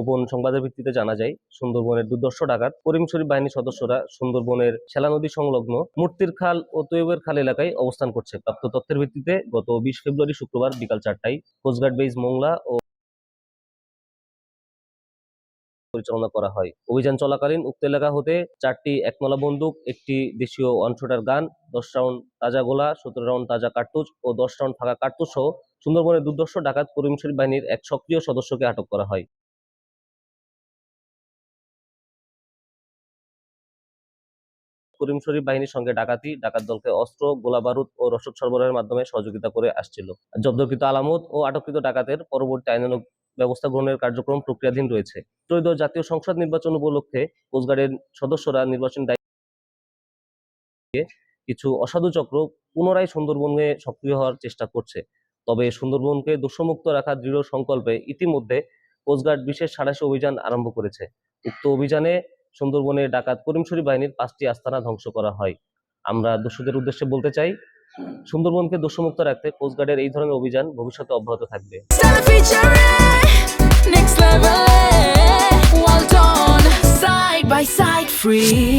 গোপন সংবাদের ভিত্তিতে জানা যায় সুন্দরবনের দুর্ধর্ষ ডাকাত করিম শরীফ বাহিনীর সদস্যরা সুন্দরবনের শেলা নদী সংলগ্ন মূর্তির খাল ও তৈয়বের খাল এলাকায় অবস্থান করছে। প্রাপ্ত তথ্যের ভিত্তিতে গত 20 ফেব্রুয়ারি শুক্রবার বিকাল 4টায় কোস্টগার্ড বেস মোংলা ও পরিচালনা করা হয়। অভিযান চলাকালীন উক্ত এলাকা হতে 4টি একনলা বন্দুক, একটি দেশীয় 1 শটার গান, 10 রাউন্ড তাজা গোলা, 17 রাউন্ড তাজা কার্তুজ ও 10 রাউন্ড ফাঁকা কার্তুজ সহ সুন্দরবনের দুর্ধর্ষ ডাকাত করিম শরীফ বাহিনীর এক সক্রিয় সদস্যকে আটক করা হয়। করিম শরীফ বাহিনীর সঙ্গে ডাকাত দলকে অস্ত্র, গোলা বারুদ ও রসদ সরবরাহের মাধ্যমে সহযোগিতা করে আসছিল। জব্দকৃত আলামত ও আটককৃত ডাকাতের পরবর্তী আইনানুগ ব্যবস্থা গ্রহণের কার্যক্রম প্রক্রিয়াধীন রয়েছে। ত্রয়োদশ জাতীয় সংসদ নির্বাচন উপলক্ষে কোস্টগার্ডের সদস্যরা নির্বাচনী দায়িত্বে কিছু অসাধু চক্র পুনরায় সুন্দরবনে সক্রিয় হওয়ার চেষ্টা করছে। তবে সুন্দরবনকে দূষণমুক্ত রাখার দৃঢ় সংকল্পে ইতিমধ্যে কোস্টগার্ড বিশেষ সাঁড়াশি অভিযান আরম্ভ করেছে। উক্ত অভিযানে সুন্দরবনে ডাকাত করিম শরীফ বাহিনীর 5টি আস্তানা ধ্বংস করা হয়। আমরা দস্যুদের উদ্দেশ্যে বলতে চাই, সুন্দরবনকে দূষণমুক্ত রাখতে কোস্টগার্ডের এই ধরনের অভিযান ভবিষ্যতে অব্যাহত থাকবে। Next level, well done, side by side, free.